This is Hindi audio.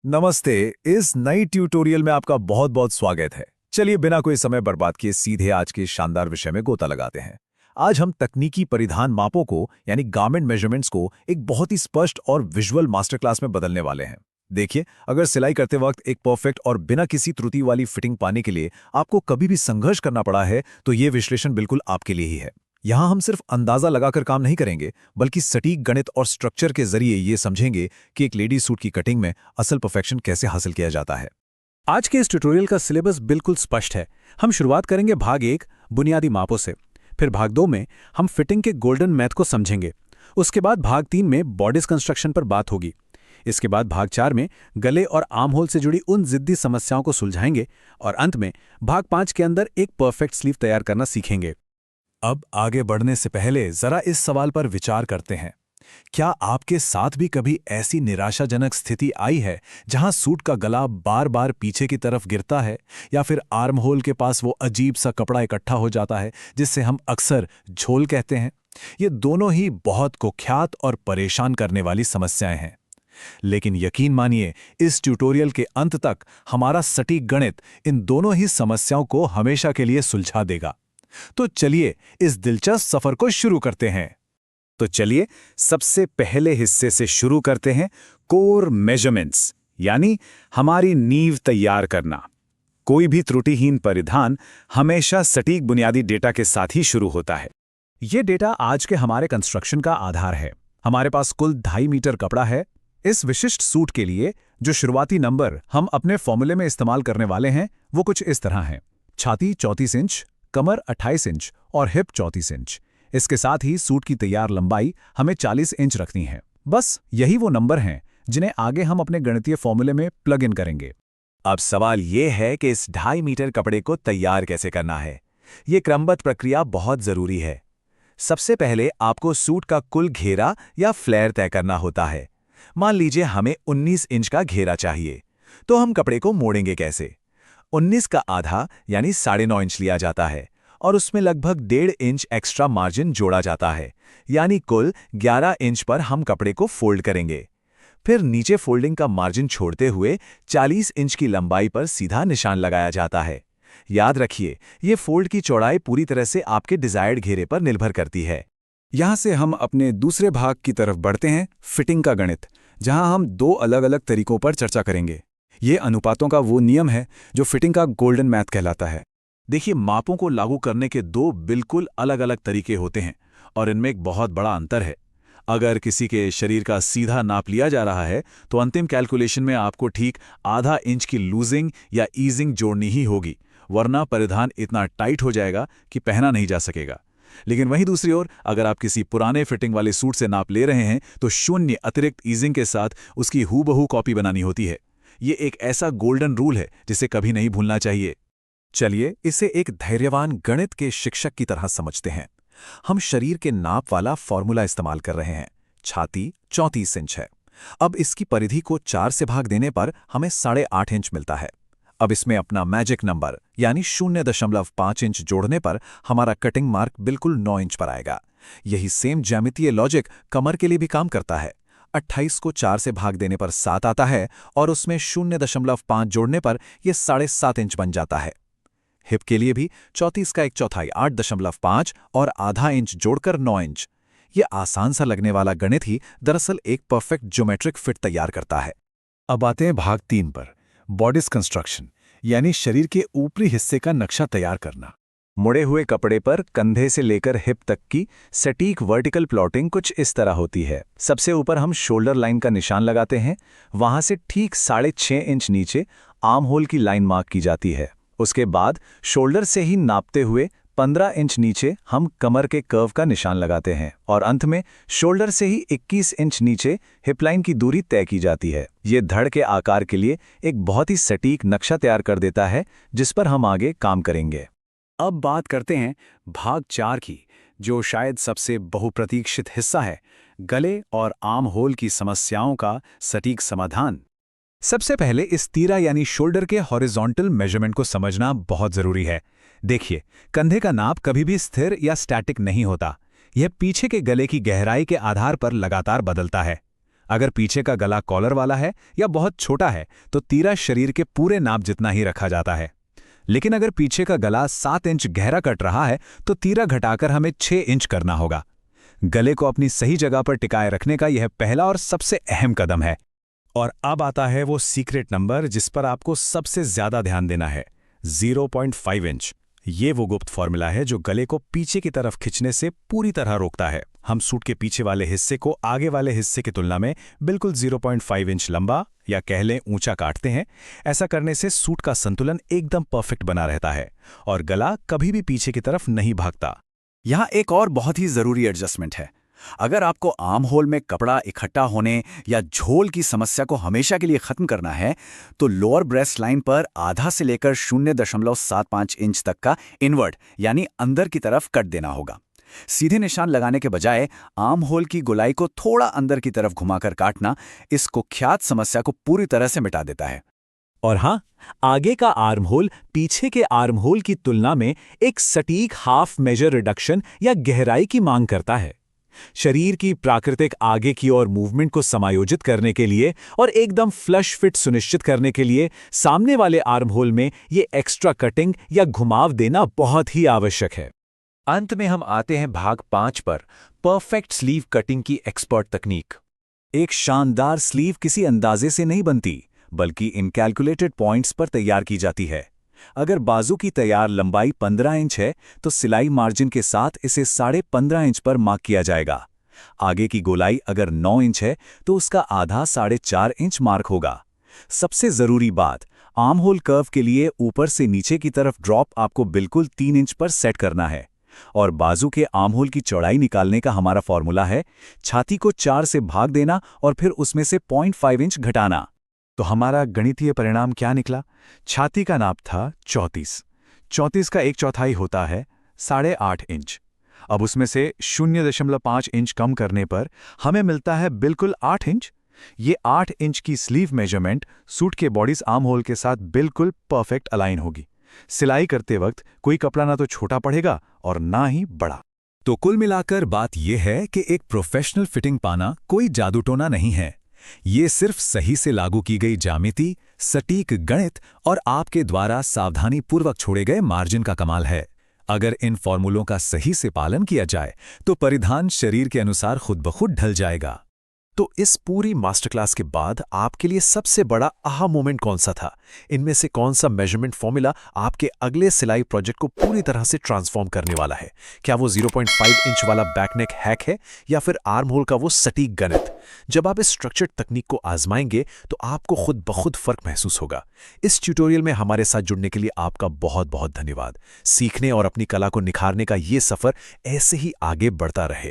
नमस्ते। इस नई ट्यूटोरियल में आपका बहुत बहुत स्वागत है। चलिए बिना कोई समय बर्बाद किए सीधे आज के शानदार विषय में गोता लगाते हैं। आज हम तकनीकी परिधान मापों को यानी गारमेंट मेजरमेंट्स को एक बहुत ही स्पष्ट और विजुअल मास्टर क्लास में बदलने वाले हैं। देखिए, अगर सिलाई करते वक्त एक परफेक्ट और बिना किसी त्रुटि वाली फिटिंग पाने के लिए आपको कभी भी संघर्ष करना पड़ा है, तो ये विश्लेषण बिल्कुल आपके लिए ही है। यहाँ हम सिर्फ अंदाजा लगाकर काम नहीं करेंगे, बल्कि सटीक गणित और स्ट्रक्चर के जरिए ये समझेंगे कि एक लेडी सूट की कटिंग में असल परफेक्शन कैसे हासिल किया जाता है। आज के इस ट्यूटोरियल का सिलेबस बिल्कुल स्पष्ट है। हम शुरुआत करेंगे भाग 1 बुनियादी मापों से। फिर भाग 2 में हम फिटिंग के गोल्डन मैथ को समझेंगे। उसके बाद भाग 3 में बॉडीज कंस्ट्रक्शन पर बात होगी। इसके बाद भाग 4 में गले और आर्म होल से जुड़ी उन जिद्दी समस्याओं को सुलझाएंगे और अंत में भाग 5 के अंदर एक परफेक्ट स्लीव तैयार करना सीखेंगे। अब आगे बढ़ने से पहले जरा इस सवाल पर विचार करते हैं। क्या आपके साथ भी कभी ऐसी निराशाजनक स्थिति आई है जहां सूट का गला बार बार पीछे की तरफ गिरता है, या फिर आर्म होल के पास वो अजीब सा कपड़ा इकट्ठा हो जाता है जिससे हम अक्सर झोल कहते हैं? ये दोनों ही बहुत कुख्यात और परेशान करने वाली समस्याएं हैं। लेकिन यकीन मानिए, इस ट्यूटोरियल के अंत तक हमारा सटीक गणित इन दोनों ही समस्याओं को हमेशा के लिए सुलझा देगा। तो चलिए इस दिलचस्प सफर को शुरू करते हैं। तो चलिए सबसे पहले हिस्से से शुरू करते हैं, कोर मेजरमेंट्स, यानी हमारी नींव तैयार करना। कोई भी त्रुटिहीन परिधान हमेशा सटीक बुनियादी डेटा के साथ ही शुरू होता है। ये डेटा आज के हमारे कंस्ट्रक्शन का आधार है। हमारे पास कुल 2.5 मीटर कपड़ा है। इस विशिष्ट सूट के लिए जो शुरुआती नंबर हम अपने फॉर्मूले में इस्तेमाल करने वाले हैं वो कुछ इस तरह हैं। छाती 34 इंच, कमर 28 इंच और हिप 34 इंच। इसके साथ ही सूट की तैयार लंबाई हमें 40 इंच रखनी है। बस यही वो नंबर हैं जिन्हें आगे हम अपने गणितीय फॉर्मूले में प्लग इन करेंगे। अब सवाल ये है कि इस 2.5 मीटर कपड़े को तैयार कैसे करना है। ये क्रमबद्ध प्रक्रिया बहुत जरूरी है। सबसे पहले आपको सूट का कुल घेरा या फ्लेयर तय करना होता है। मान लीजिए हमें 19 इंच का घेरा चाहिए, तो हम कपड़े को मोड़ेंगे कैसे? 19 का आधा यानी 9.5 इंच लिया जाता है और उसमें लगभग 1.5 इंच एक्स्ट्रा मार्जिन जोड़ा जाता है, यानी कुल 11 इंच पर हम कपड़े को फोल्ड करेंगे। फिर नीचे फोल्डिंग का मार्जिन छोड़ते हुए 40 इंच की लंबाई पर सीधा निशान लगाया जाता है। याद रखिए, ये फोल्ड की चौड़ाई पूरी तरह से आपके डिजायर्ड घेरे पर निर्भर करती है। यहाँ से हम अपने दूसरे भाग की तरफ बढ़ते हैं, फिटिंग का गणित, जहाँ हम 2 अलग अलग तरीकों पर चर्चा करेंगे। ये अनुपातों का वो नियम है जो फिटिंग का गोल्डन मैथ कहलाता है। देखिए, मापों को लागू करने के 2 बिल्कुल अलग अलग तरीके होते हैं और इनमें एक बहुत बड़ा अंतर है। अगर किसी के शरीर का सीधा नाप लिया जा रहा है तो अंतिम कैलकुलेशन में आपको ठीक आधा इंच की लूजिंग या ईजिंग जोड़नी ही होगी, वरना परिधान इतना टाइट हो जाएगा कि पहना नहीं जा सकेगा। लेकिन वहीं दूसरी ओर, अगर आप किसी पुराने फिटिंग वाले सूट से नाप ले रहे हैं तो 0 अतिरिक्त ईजिंग के साथ उसकी हूबहू कॉपी बनानी होती है। ये एक ऐसा गोल्डन रूल है जिसे कभी नहीं भूलना चाहिए। चलिए इसे एक धैर्यवान गणित के शिक्षक की तरह समझते हैं। हम शरीर के नाप वाला फॉर्मूला इस्तेमाल कर रहे हैं। छाती 34 इंच है। अब इसकी परिधि को 4 से भाग देने पर हमें 8.5 इंच मिलता है। अब इसमें अपना मैजिक नंबर यानी 0.5 इंच जोड़ने पर हमारा कटिंग मार्क बिल्कुल 9 इंच पर आएगा। यही सेम ज्यामितीय लॉजिक कमर के लिए भी काम करता है। 28 को 4 से भाग देने पर 7 आता है और उसमें 0.5 जोड़ने पर यह 7.5 इंच बन जाता है। हिप के लिए भी 34 का 1/4 8.5 और आधा इंच जोड़कर 9 इंच। यह आसान सा लगने वाला गणित ही दरअसल एक परफेक्ट ज्योमेट्रिक फिट तैयार करता है। अब आते हैं भाग 3 पर, बॉडीज कंस्ट्रक्शन, यानी शरीर के ऊपरी हिस्से का नक्शा तैयार करना। मुड़े हुए कपड़े पर कंधे से लेकर हिप तक की सटीक वर्टिकल प्लॉटिंग कुछ इस तरह होती है। सबसे ऊपर हम शोल्डर लाइन का निशान लगाते हैं। वहां से ठीक 6.5 इंच नीचे आर्म होल की लाइन मार्क की जाती है। उसके बाद शोल्डर से ही नापते हुए 15 इंच नीचे हम कमर के कर्व का निशान लगाते हैं और अंत में शोल्डर से ही 21 इंच नीचे हिप लाइन की दूरी तय की जाती है। ये धड़ के आकार के लिए एक बहुत ही सटीक नक्शा तैयार कर देता है, जिस पर हम आगे काम करेंगे। अब बात करते हैं भाग 4 की, जो शायद सबसे बहुप्रतीक्षित हिस्सा है, गले और आर्म होल की समस्याओं का सटीक समाधान। सबसे पहले इस तीरा यानी शोल्डर के हॉरिजॉन्टल मेजरमेंट को समझना बहुत जरूरी है। देखिए, कंधे का नाप कभी भी स्थिर या स्टैटिक नहीं होता। यह पीछे के गले की गहराई के आधार पर लगातार बदलता है। अगर पीछे का गला कॉलर वाला है या बहुत छोटा है तो तीरा शरीर के पूरे नाप जितना ही रखा जाता है। लेकिन अगर पीछे का गला 7 इंच गहरा कट रहा है तो तीरा घटाकर हमें 6 इंच करना होगा। गले को अपनी सही जगह पर टिकाए रखने का यह पहला और सबसे अहम कदम है। और अब आता है वो सीक्रेट नंबर जिस पर आपको सबसे ज्यादा ध्यान देना है, 0.5 इंच। ये वो गुप्त फॉर्मूला है जो गले को पीछे की तरफ खींचने से पूरी तरह रोकता है। हम सूट के पीछे वाले हिस्से को आगे वाले हिस्से की तुलना में बिल्कुल 0.5 इंच लंबा या कह लें ऊंचा काटते हैं। ऐसा करने से सूट का संतुलन एकदम परफेक्ट बना रहता है और गला कभी भी पीछे की तरफ नहीं भागता। यहाँ एक और बहुत ही ज़रूरी एडजस्टमेंट है। अगर आपको आर्म होल में कपड़ा इकट्ठा होने या झोल की समस्या को हमेशा के लिए ख़त्म करना है तो लोअर ब्रेस्ट लाइन पर आधा से लेकर 0.75 इंच तक का इनवर्ड यानी अंदर की तरफ कट देना होगा। सीधे निशान लगाने के बजाय आर्म होल की गोलाई को थोड़ा अंदर की तरफ घुमाकर काटना इस कुख्यात समस्या को पूरी तरह से मिटा देता है। और हाँ, आगे का आर्म होल पीछे के आर्म होल की तुलना में एक सटीक हाफ मेजर रिडक्शन या गहराई की मांग करता है। शरीर की प्राकृतिक आगे की ओर मूवमेंट को समायोजित करने के लिए और एकदम फ्लश फिट सुनिश्चित करने के लिए सामने वाले आर्म होल में ये एक्स्ट्रा कटिंग या घुमाव देना बहुत ही आवश्यक है। अंत में हम आते हैं भाग 5 पर, परफेक्ट स्लीव कटिंग की एक्सपर्ट तकनीक। एक शानदार स्लीव किसी अंदाजे से नहीं बनती, बल्कि इन कैलकुलेटेड पॉइंट्स पर तैयार की जाती है। अगर बाजू की तैयार लंबाई 15 इंच है तो सिलाई मार्जिन के साथ इसे 15.5 इंच पर मार्क किया जाएगा। आगे की गोलाई अगर 9 इंच है तो उसका आधा 4.5 इंच मार्क होगा। सबसे ज़रूरी बात, आर्म होल कर्व के लिए ऊपर से नीचे की तरफ ड्रॉप आपको बिल्कुल 3 इंच पर सेट करना है। और बाजू के आर्म होल की चौड़ाई निकालने का हमारा फॉर्मूला है छाती को 4 से भाग देना और फिर उसमें से 0.5 इंच घटाना। तो हमारा गणितीय परिणाम क्या निकला? छाती का नाप था 34। 34 का 1/4 होता है 8.5 इंच। अब उसमें से 0.5 इंच कम करने पर हमें मिलता है बिल्कुल 8 इंच। ये 8 इंच की स्लीव मेजरमेंट सूट के बॉडीज आर्म होल के साथ बिल्कुल परफेक्ट अलाइन होगी। सिलाई करते वक्त कोई कपड़ा ना तो छोटा पड़ेगा और ना ही बड़ा। तो कुल मिलाकर बात यह है कि एक प्रोफेशनल फिटिंग पाना कोई जादूटोना नहीं है। ये सिर्फ सही से लागू की गई ज्यामिति, सटीक गणित और आपके द्वारा सावधानीपूर्वक छोड़े गए मार्जिन का कमाल है। अगर इन फॉर्मूलों का सही से पालन किया जाए तो परिधान शरीर के अनुसार खुद ब खुद ढल जाएगा। तो इस पूरी मास्टर क्लास के बाद आपके लिए सबसे बड़ा आहा मोमेंट कौन सा था? इनमें से कौन सा मेजरमेंट फॉर्मूला आपके अगले सिलाई प्रोजेक्ट को पूरी तरह से ट्रांसफॉर्म करने वाला है? क्या वो 0.5 इंच वाला बैकनेक हैक है या फिर आर्म होल का वो सटीक गणित? जब आप इस स्ट्रक्चर्ड तकनीक को आजमाएंगे तो आपको खुद ब खुद फर्क महसूस होगा। इस ट्यूटोरियल में हमारे साथ जुड़ने के लिए आपका बहुत बहुत धन्यवाद। सीखने और अपनी कला को निखारने का ये सफर ऐसे ही आगे बढ़ता रहे।